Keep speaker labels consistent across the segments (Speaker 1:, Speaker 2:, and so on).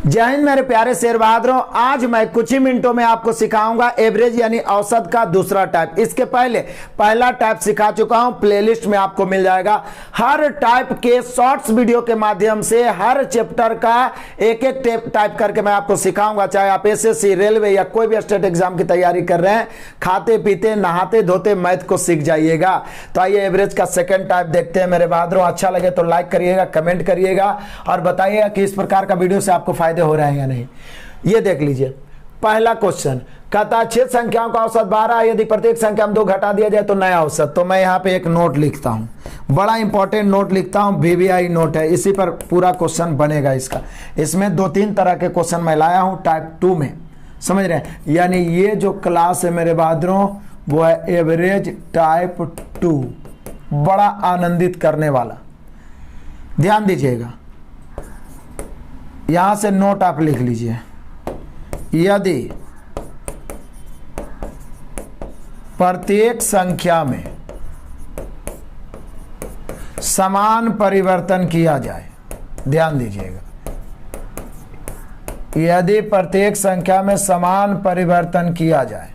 Speaker 1: जय हिंद मेरे प्यारे शेर बहादुरों। आज मैं कुछ ही मिनटों में आपको सिखाऊंगा एवरेज यानी औसत का दूसरा टाइप। इसके पहले पहला टाइप सिखा चुका हूं, प्लेलिस्ट में आपको मिल जाएगा। हर टाइप के शॉर्ट्स वीडियो के माध्यम से हर चैप्टर का एक एक टाइप करके मैं आपको सिखाऊंगा। चाहे आप एसएससी, रेलवे या कोई भी स्टेट एग्जाम की तैयारी कर रहे हैं, खाते पीते नहाते धोते मैथ को सीख जाइएगा। तो आइए एवरेज का सेकेंड टाइप देखते हैं मेरे बहादुरों। अच्छा लगे तो लाइक करिएगा, कमेंट करिएगा और बताइएगा कि इस प्रकार का वीडियो से आपको फायदे हो रहे हैं या नहीं। ये देख लीजिए, पहला क्वेश्चन कहता 6 संख्याओं का औसत 12, यदि प्रत्येक संख्या में 2 घटा दिया जाए तो नया औसत। तो मैं यहाँ पे एक नोट लिखता हूँ, बड़ा इंपॉर्टेंट नोट लिखता हूँ, VVI नोट है, इसी पर पूरा क्वेश्चन बनेगा इसका। इसमें 2-3 तरह के क्वेश्चन मैं लाया हूँ टाइप 2 में, समझ रहे हैं। यानी ये जो क्लास है मेरे बहादुरों वो है एवरेज टाइप 2, बड़ा आनंदित करने वाला। ध्यान दीजिएगा, यहां से नोट आप लिख लीजिए। यदि प्रत्येक संख्या में समान परिवर्तन किया जाए, ध्यान दीजिएगा, यदि प्रत्येक संख्या में समान परिवर्तन किया जाए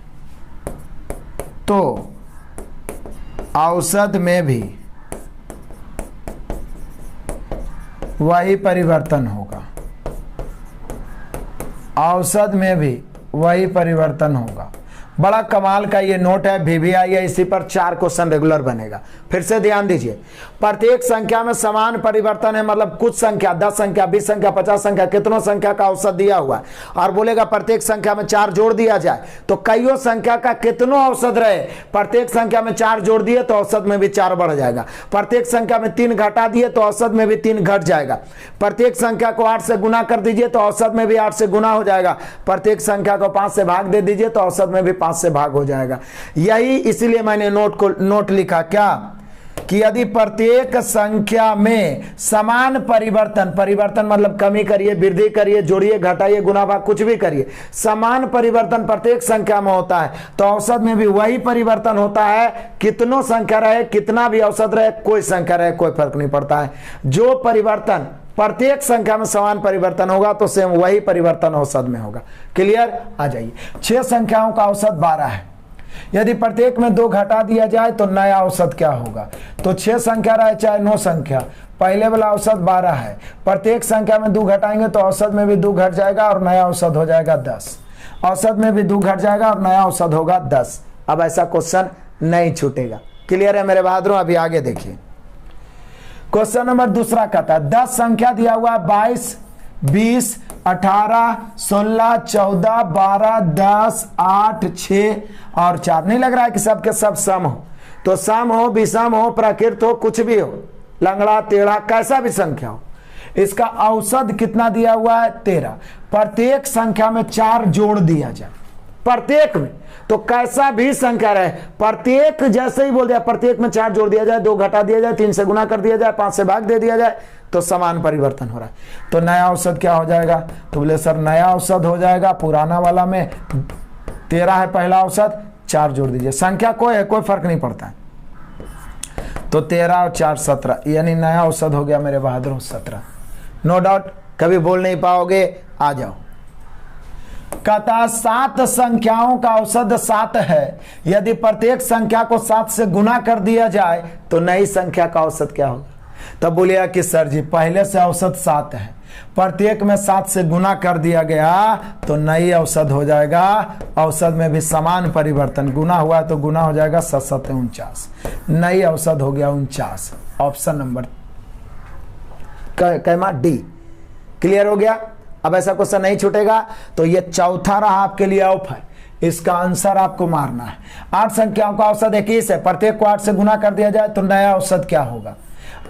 Speaker 1: तो औसत में भी वही परिवर्तन होगा, औसत में भी वही परिवर्तन होगा। बड़ा कमाल का ये नोट है, VVI है, इसी पर 4 क्वेश्चन रेगुलर बनेगा। फिर से ध्यान दीजिए, प्रत्येक संख्या में समान परिवर्तन है, मतलब कुछ संख्या 10 संख्या 20 संख्या 50 संख्या कितनों संख्या का औसत दिया हुआ है और बोलेगा प्रत्येक संख्या में 4 जोड़ दिया जाए तो कईयों संख्या का कितनों औसत रहे। प्रत्येक संख्या में 4 जोड़ दिए तो औसत में भी 4 बढ़ जाएगा। प्रत्येक संख्या में 3 घटा दिए तो औसत में भी 3 घट जाएगा। प्रत्येक संख्या को 8 से गुना कर दीजिए तो औसत में भी 8 से गुना हो जाएगा। प्रत्येक संख्या को 5 से भाग दे दीजिए तो औसत में भी 5 से भाग हो जाएगा। यही इसलिए मैंने नोट लिखा क्या कि यदि प्रत्येक संख्या में समान परिवर्तन मतलब कमी करिए, वृद्धि करिए, जोड़िए, घटाइए, गुना भाग कुछ भी करिए, समान परिवर्तन प्रत्येक संख्या में होता है तो औसत में भी वही परिवर्तन होता है। कितनों संख्या रहे, कितना भी औसत रहे, कोई संख्या रहे, कोई फर्क नहीं पड़ता है। जो परिवर्तन प्रत्येक संख्या में समान परिवर्तन होगा तो सेम वही परिवर्तन औसत में होगा। क्लियर? आ जाइए, 6 संख्याओं का औसत 12 है, यदि प्रत्येक में 2 घटा दिया जाए तो नया औसत क्या होगा। तो 6 संख्या रहे चाहे 9 संख्या, पहले वाला औसत 12 है, प्रत्येक संख्या में 2 घटाएंगे तो औसत में भी 2 घट जाएगा और नया औसत हो जाएगा 10। औसत में भी 2 घट जाएगा और नया औसत होगा 10। अब ऐसा क्वेश्चन नहीं छूटेगा। क्लियर है मेरे बहादुरों? अभी आगे देखिए, क्वेश्चन नंबर दूसरा कहता है 10 संख्या दिया हुआ 22 20 18 16 14 12 10 8 6 और 4। नहीं लग रहा है कि सबके सब सम हो? तो सम हो, विषम हो, प्राकृत हो, कुछ भी हो, लंगड़ा टेढ़ा कैसा भी संख्या हो, इसका औसत कितना दिया हुआ है? 13। प्रत्येक संख्या में 4 जोड़ दिया जाए, प्रत्येक में, तो कैसा भी संख्या रहे, प्रत्येक जैसे ही बोल दिया प्रत्येक में 4 जोड़ दिया जाए, 2 घटा दिया जाए, 3 से गुना कर दिया जाए, 5 से भाग दे दिया जाए तो समान परिवर्तन हो रहा है। तो नया औसत क्या हो जाएगा? तो बोले सर नया औसत हो जाएगा, पुराना वाला में 13 है पहला औसत, 4 जोड़ दीजिए, संख्या कोई है, कोई फर्क नहीं पड़ता है, तो 13 और 4 17, यानी नया औसत हो गया मेरे बहादुर 17। नो डाउट, कभी बोल नहीं पाओगे। आ जाओ, कहता 7 संख्याओं का औसत 7 है, यदि प्रत्येक संख्या को 7 से गुना कर दिया जाए तो नई संख्या का औसत क्या होगा। तब बोलिएगा कि सर जी पहले से औसत 7 है, प्रत्येक में 7 से गुना कर दिया गया तो नई औसत हो जाएगा। औसत में भी समान परिवर्तन, गुना हुआ तो गुना हो जाएगा 7 7 49, नई औसत हो गया 49। ऑप्शन नंबर कैमा डी। क्लियर हो गया? अब ऐसा क्वेश्चन नहीं छूटेगा। तो ये चौथा रहा आपके लिए ऑफ है, इसका आंसर आपको मारना है। 8 संख्याओं का औसत 21 है, प्रत्येक को 8 से गुना कर दिया जाए तो नया औसत क्या होगा।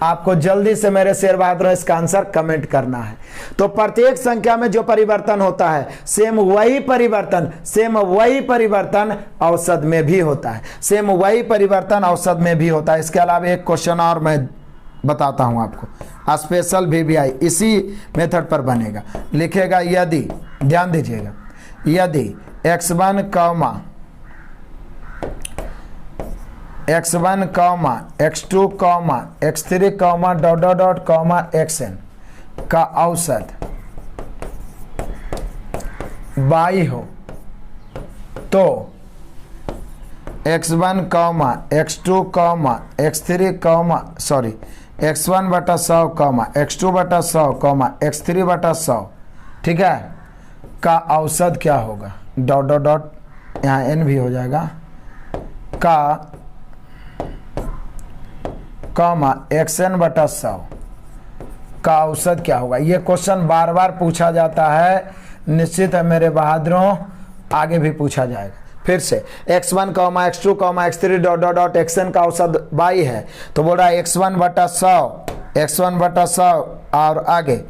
Speaker 1: आपको जल्दी से मेरे शेर बहादुर इसका आंसर कमेंट करना है। तो प्रत्येक संख्या में जो परिवर्तन होता है सेम वही परिवर्तन औसत में भी होता है, सेम वही परिवर्तन औसत में भी होता है। इसके अलावा एक क्वेश्चन और मैं बताता हूं आपको, स्पेशल VVI इसी मेथड पर बनेगा। लिखेगा यदि, ध्यान दीजिएगा, यदि x1 x1 x2 x3 xn का औसत y हो तो x1 comma x2 comma x3 comma sorry x1 बटा 100 कॉमा x2 बटा 100 कॉमा x3 बटा 100, ठीक है, का औसत क्या होगा, डॉट डॉट डॉट यहाँ n भी हो जाएगा, का कॉमा xn बटा 100 का औसत क्या होगा। ये क्वेश्चन बार बार पूछा जाता है, निश्चित है मेरे बहादुरों, आगे भी पूछा जाएगा। फिर से x1 comma x2 comma x3 dot dot dot xn का औसत y है, तो बोल रहा है x1 बटा 100 और आगे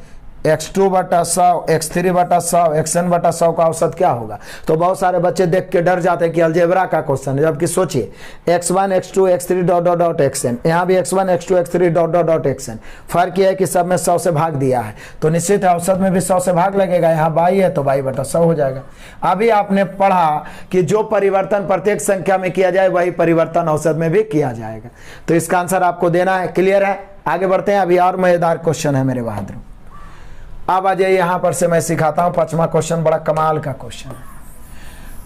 Speaker 1: x2 बटा 100 x3 बटा 100 xn बटा 100 का औसत क्या होगा। तो बहुत सारे बच्चे देख के डर जाते हैं कि अलजेब्रा का क्वेश्चन है, जबकि सोचिए x1 x2 x3 dot dot dot xn, यहाँ भी x1 x2 x3 dot dot dot xn, फर्क यह है कि सब में 100 से भाग दिया है, तो निश्चित है औसत में भी 100 से भाग लगेगा। यहाँ y है तो y बटा 100 हो जाएगा। अभी आपने पढ़ा कि जो परिवर्तन प्रत्येक संख्या में किया जाए वही परिवर्तन औसत में भी किया जाएगा, तो इसका आंसर आपको देना है। क्लियर है, आगे बढ़ते हैं। अभी और मजेदार क्वेश्चन है मेरे बहादुर। अब आ जाइए यहां पर से मैं सिखाता हूं 5वां क्वेश्चन, बड़ा कमाल का क्वेश्चन है।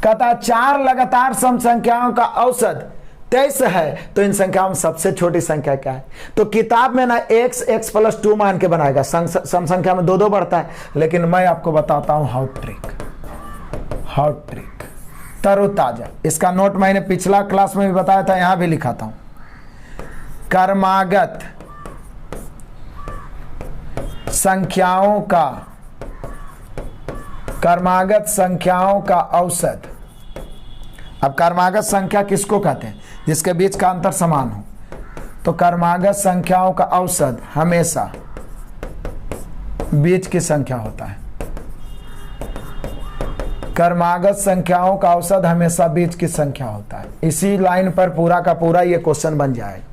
Speaker 1: कहता 4 लगातार सम संख्याओं का औसत 23 है, तो इन संख्याओं में सबसे छोटी संख्या क्या है। तो किताब में ना x प्लस 2 मान के बनाएगा, सम संख्या में 2 बढ़ता है, लेकिन मैं आपको बताता हूं हाउ ट्रिक तरोताजा। इसका नोट मैंने पिछला क्लास में भी बताया था, यहां भी लिखाता हूं। क्रमागत संख्याओं का औसत। अब क्रमागत संख्या किसको कहते हैं, जिसके बीच का अंतर समान हो। तो क्रमागत संख्याओं का औसत हमेशा बीच की संख्या होता है। क्रमागत संख्याओं का औसत हमेशा बीच की संख्या होता है। इसी लाइन पर पूरा का पूरा ये क्वेश्चन बन जाएगा।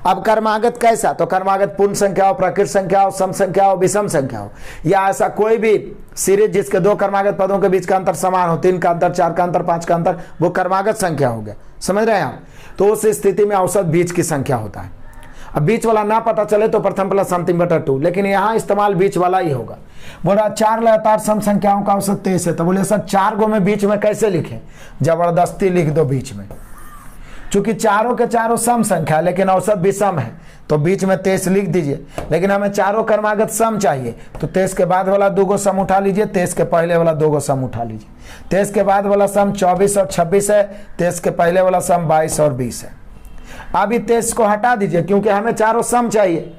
Speaker 1: अब क्रमागत कैसा, तो क्रमागत पूर्ण संख्या हो, प्राकृत संख्या हो, सम संख्या हो, विषम संख्या हो, या ऐसा कोई भी सीरीज जिसके 2 क्रमागत पदों के बीच का अंतर समान हो, 3 का अंतर, 4 का अंतर, 5 का अंतर, वो क्रमागत संख्या हो गया। समझ रहे हैं आप। तो उस स्थिति में औसत बीच की संख्या होता है। अब बीच वाला ना पता चले तो प्रथम प्लस अंतिम बटा 2, लेकिन यहाँ इस्तेमाल बीच वाला ही होगा। बोला 4 लगातार सम संख्याओं का औसत 23 है, तो बोले सर 4 गो में बीच में कैसे लिखें, जबरदस्ती लिख दो बीच में। चूंकि चारों के चारों सम संख्या लेकिन औसत भी सम है, तो बीच में 23 लिख दीजिए। लेकिन हमें चारों क्रमागत सम चाहिए, तो 23 के बाद वाला 2 गो सम उठा लीजिए, 23 के पहले वाला 2 गो सम उठा लीजिए। 23 के बाद वाला सम 24 और 26 है, 23 के पहले वाला सम 22 और 20 है। अभी 23 को हटा दीजिए क्योंकि हमें चारों सम चाहिए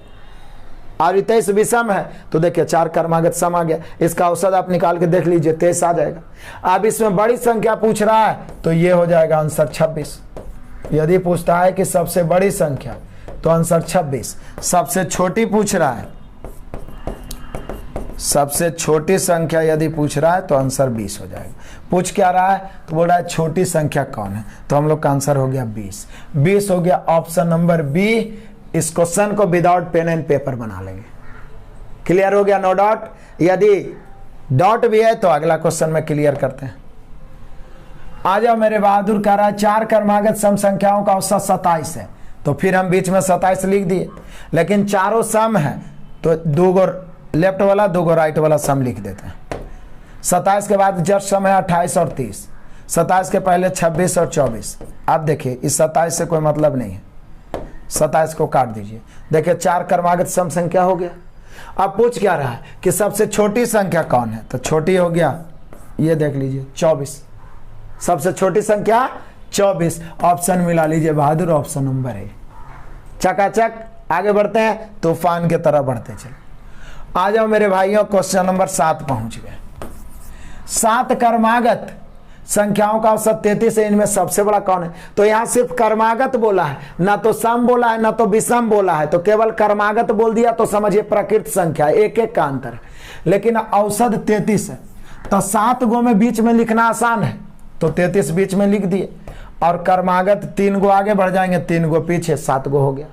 Speaker 1: और 23 भी सम है, तो देखिए 4 क्रमागत सम आ गया। इसका औसत आप निकाल के देख लीजिए, 23 आ जाएगा। अब इसमें बड़ी संख्या पूछ रहा है तो ये हो जाएगा आंसर 26। यदि पूछता है कि सबसे बड़ी संख्या, तो आंसर 26। सबसे छोटी पूछ रहा है, सबसे छोटी संख्या यदि पूछ रहा है तो आंसर 20 हो जाएगा। पूछ क्या रहा है, तो बोल रहा है छोटी संख्या कौन है, तो हम लोग का आंसर हो गया 20। 20 हो गया ऑप्शन नंबर बी। इस क्वेश्चन को विदाउट पेन एंड पेपर बना लेंगे। क्लियर हो गया, नो डॉट। यदि डॉट भी है तो अगला क्वेश्चन में क्लियर करते हैं। आ जाओ मेरे बहादुर। कह रहा है 4 क्रमागत सम संख्याओं का औसत 27 है, तो फिर हम बीच में 27 लिख दिए, लेकिन चारों सम है तो 2 गो लेफ्ट वाला 2 गो राइट वाला सम लिख देते हैं। 27 के बाद जस्ट सम है 28 और 30, 27 के पहले 26 और 24। अब देखिए इस 27 से कोई मतलब नहीं है, 27 को काट दीजिए। देखिए 4 क्रमागत सम संख्या हो गया। अब पूछ क्या रहा है कि सबसे छोटी संख्या कौन है, तो छोटी हो गया, ये देख लीजिए 24। सबसे छोटी संख्या 24। ऑप्शन मिला लीजिए बहादुर, ऑप्शन नंबर है। चकाचक आगे बढ़ते हैं, तूफान की तरह बढ़ते चले। आ जाओ मेरे भाइयों, क्वेश्चन नंबर 7 पहुंच गए। 7 क्रमागत संख्याओं का औसत 33 है, इनमें सबसे बड़ा कौन है। तो यहां सिर्फ क्रमागत बोला है, ना तो सम बोला है ना तो विषम बोला है, तो केवल क्रमागत बोल दिया तो समझिए प्राकृत संख्या, एक एक का अंतर है। लेकिन औसत 33 है, तो 7 गो में बीच में लिखना आसान है, तो 33 बीच में लिख दिए। और क्रमागत 3 गो आगे बढ़ जाएंगे, 3 गो पीछे, 7 गो हो गया।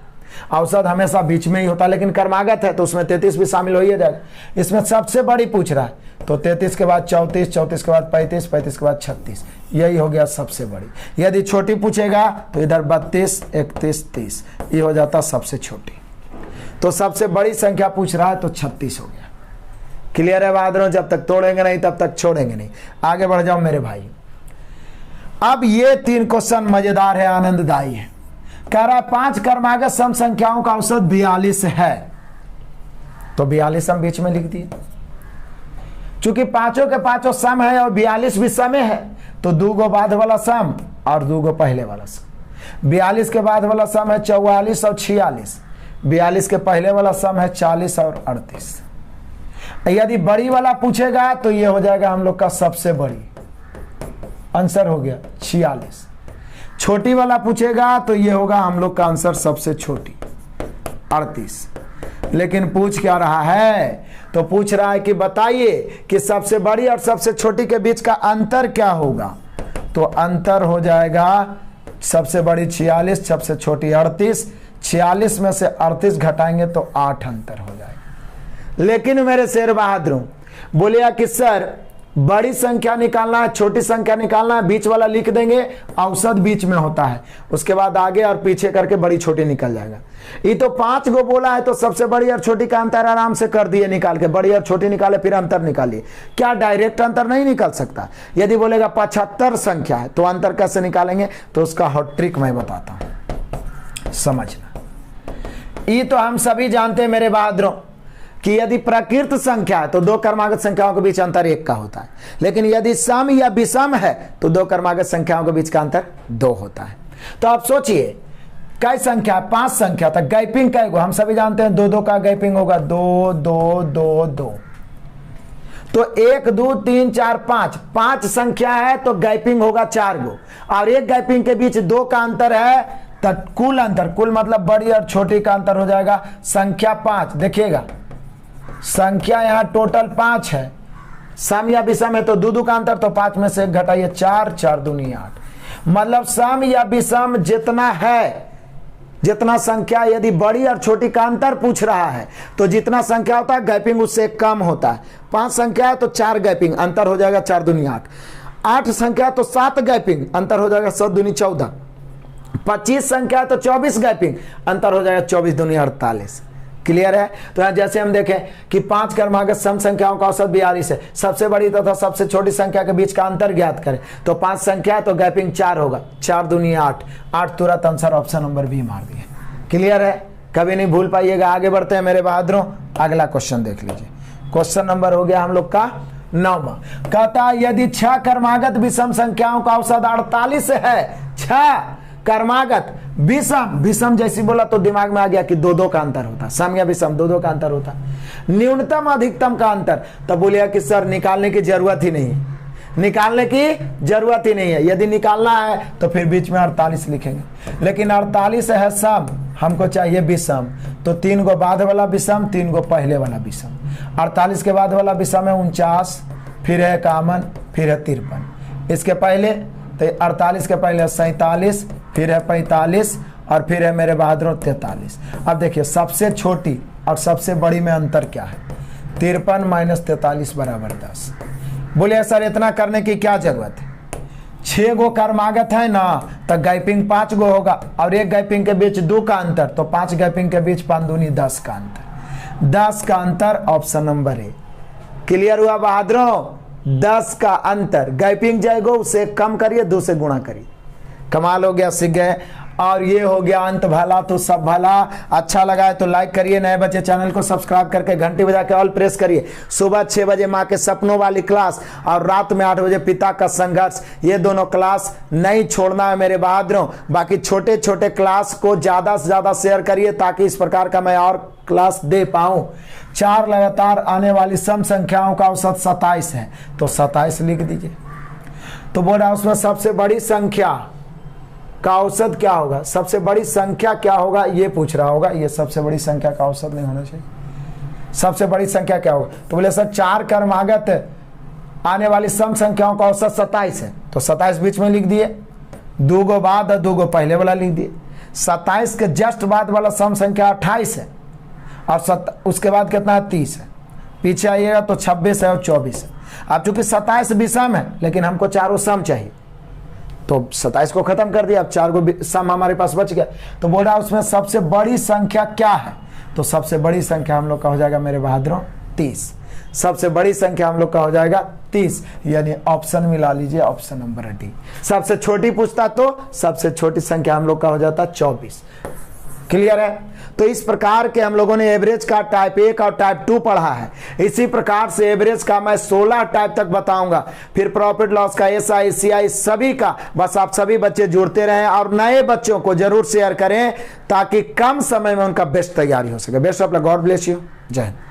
Speaker 1: औसत हमेशा बीच में ही होता है, लेकिन क्रमागत है तो उसमें 33 भी शामिल हो ही जाएगा। इसमें सबसे बड़ी पूछ रहा है, तो 33 के बाद 34, 34 के बाद 35, 35 के बाद 36, यही हो गया सबसे बड़ी। यदि छोटी पूछेगा तो इधर 32, 31, 30, ये हो जाता सबसे छोटी। तो सबसे बड़ी संख्या पूछ रहा है तो 36 हो गया। क्लियर है बहादुरों? जब तक तोड़ेंगे नहीं तब तक छोड़ेंगे नहीं। आगे बढ़ जाओ मेरे भाई। अब ये 3 क्वेश्चन मजेदार है, आनंददायी है। कह रहा है 5 क्रमागत सम संख्याओं का औसत 42 है, तो 42 हम बीच में लिख दिए। चूंकि पांचों के पांचों सम है और 42 भी सम है, तो 2 गो बाद वाला सम और 2 गो पहले वाला सम। 42 के बाद वाला सम है 44 और 46। 42 के पहले वाला सम है 40 और 38। यदि बड़ी वाला पूछेगा तो ये हो जाएगा हम लोग का सबसे बड़ी, आंसर हो गया 46। छोटी वाला पूछेगा तो ये होगा हम लोग का आंसर सबसे छोटी 38। लेकिन पूछ क्या रहा है? तो पूछ रहा है कि बताइए कि सबसे बड़ी और सबसे छोटी के बीच का अंतर क्या होगा। तो अंतर हो जाएगा सबसे बड़ी 46, सबसे छोटी 38। 46 में से 38 घटाएंगे तो 8 अंतर हो जाएगा। लेकिन मेरे शेर बहादुर बोलिया कि सर बड़ी संख्या निकालना है, छोटी संख्या निकालना है, बीच वाला लिख देंगे, औसत बीच में होता है, उसके बाद आगे और पीछे करके बड़ी छोटी निकल जाएगा। ये तो 5 गो बोला है, तो सबसे बड़ी और छोटी का अंतर आराम से कर दिए निकाल के, बड़ी और छोटी निकाले फिर अंतर निकालिए। क्या डायरेक्ट अंतर नहीं निकल सकता? यदि बोलेगा 75 संख्या है तो अंतर कैसे निकालेंगे? तो उसका हॉट ट्रिक मैं बताता हूं, समझना। ये तो हम सभी जानते हैं मेरे बहादुरों कि यदि प्रकृत संख्या है तो 2 क्रमागत संख्याओं के बीच अंतर 1 का होता है, लेकिन यदि सम या विषम है तो 2 क्रमागत संख्याओं के बीच का अंतर 2 होता है। तो आप सोचिए कई संख्या, 5 संख्या तक गैपिंग कई गो? हम सभी जानते हैं 2-2 का गैपिंग होगा, 2 2 2 2। तो 1 2 3 4 5, 5 संख्या है तो गैपिंग होगा 4 गो, और एक गैपिंग के बीच 2 का अंतर है, तो कुल अंतर, कुल मतलब बड़ी और छोटी का अंतर हो जाएगा संख्या 5। देखिएगा संख्या यहाँ टोटल 5 है, सम या विषम है तो 2 का अंतर, तो 5 में से 1 घटाइए 4, 4 दूनी 8। मतलब सम या विषम जितना है, जितना संख्या यदि बड़ी और छोटी का अंतर पूछ रहा है तो जितना संख्या होता है गैपिंग उससे कम होता है। 5 संख्या है तो 4 गैपिंग, अंतर हो जाएगा 4 दूनी 8। 8 संख्या तो 7 गैपिंग, अंतर हो जाएगा 7 दूनी 14। 25 संख्या है तो 24 गैपिंग, अंतर हो जाएगा 24 दूनी 48। क्लियर है? तो यहाँ जैसे हम देखें कि 5 क्रमागत सम संख्याओं का औसत 42 है, सबसे बड़ी तथा सबसे छोटी संख्या के बीच का अंतर ज्ञात करें। तो 5 संख्या है तो गैपिंग 4 होगा, 4 दूनी 8, 8 तुरंत आंसर ऑप्शन नंबर बी मार दिए। क्लियर है? कभी नहीं भूल पाइएगा। आगे बढ़ते हैं मेरे बहादुरों, अगला क्वेश्चन देख लीजिए। क्वेश्चन नंबर हो गया हम लोग का 9वां। कहता यदि 6 क्रमागत विषम संख्याओं का औसत 48 है, 6 क्रमागत विषम, विषम जैसी बोला तो दिमाग में आ गया कि 2-2 का अंतर होता, सम या विषम 2-2 का अंतर होता, न्यूनतम अधिकतम का अंतर, तब बोलिए कि सर निकालने की जरूरत ही नहीं, निकालने की जरूरत ही नहीं है। यदि निकालना है तो फिर बीच में 48 लिखेंगे, लेकिन 48 है सम, हमको चाहिए विषम, तो 3 गो बाद वाला विषम, 3 गो पहले वाला विषम। 48 के बाद वाला विषम है 49, फिर है 51, फिर है 53। इसके पहले तो 48 के पहले 47, फिर है 45 और फिर है मेरे बहादुरों 43। अब देखिए सबसे छोटी और सबसे बड़ी में अंतर क्या है? 53 - 43 = 10। बोलिए सर इतना करने की क्या जरूरत है? 6 गो क्रमागत है ना, तो गैपिंग 5 गो होगा, और एक गैपिंग के बीच 2 का अंतर, तो 5 गैपिंग के बीच 5 दूनी 10 का अंतर। 10 का अंतर ऑप्शन नंबर ए। क्लियर हुआ बहादुरों? 10 का अंतर, गैपिंग जाएगा उसे कम करिए, 2 से गुणा करिए। कमाल हो गया, सीख गए। और ये हो गया अंत भला तो सब भला। अच्छा लगा है तो लाइक करिए, नए बच्चे चैनल को सब्सक्राइब करके घंटी बजा के ऑल प्रेस करिए। सुबह 6 बजे माँ के सपनों वाली क्लास और रात में 8 बजे पिता का संघर्ष, ये दोनों क्लास नहीं छोड़ना है मेरे बहादुरों। बाकी छोटे छोटे क्लास को ज्यादा से ज्यादा शेयर करिए ताकि इस प्रकार का मैं और क्लास दे पाऊं। 4 लगातार आने वाली सम संख्याओं का औसत 27 है, तो 27 लिख दीजिए। तो बोल रहा उसमें सबसे बड़ी संख्या का औसत क्या होगा, सबसे बड़ी संख्या क्या होगा ये पूछ रहा होगा। ये सबसे बड़ी संख्या का औसत नहीं होना चाहिए, सबसे बड़ी संख्या क्या होगा। तो बोले सर 4 क्रमागत आने वाली सम संख्याओं का औसत 27 है, तो 27 बीच में लिख दिए, 2 गो बाद और 2 गो पहले वाला लिख दिए। 27 के जस्ट बाद वाला सम संख्या 28 है, और उसके बाद कितना है 30 है। पीछे आइएगा तो 26 है और 24 है। अब चूंकि 27 विषम है लेकिन हमको चारों सम चाहिए, तो 27 को खत्म कर दिया, अब 4 को सम हमारे पास बच गया। तो बोल रहा उसमें सबसे बड़ी संख्या क्या है, तो सबसे बड़ी संख्या हम लोग का हो जाएगा मेरे बहादुरों 30। सबसे बड़ी संख्या हम लोग का हो जाएगा 30, यानी ऑप्शन मिला लीजिए, ऑप्शन नंबर डी। सबसे छोटी पूछता तो सबसे छोटी संख्या हम लोग का हो जाता 24। क्लियर है? तो इस प्रकार के हम लोगों ने एवरेज का टाइप 1 और टाइप 2 पढ़ा है। इसी प्रकार से एवरेज का मैं 16 टाइप तक बताऊंगा, फिर प्रॉफिट लॉस का, एसआई, सीआई सभी का। बस आप सभी बच्चे जुड़ते रहें और नए बच्चों को जरूर शेयर करें ताकि कम समय में उनका बेस्ट तैयारी हो सके। Best of luck, God bless you, जय हिंद।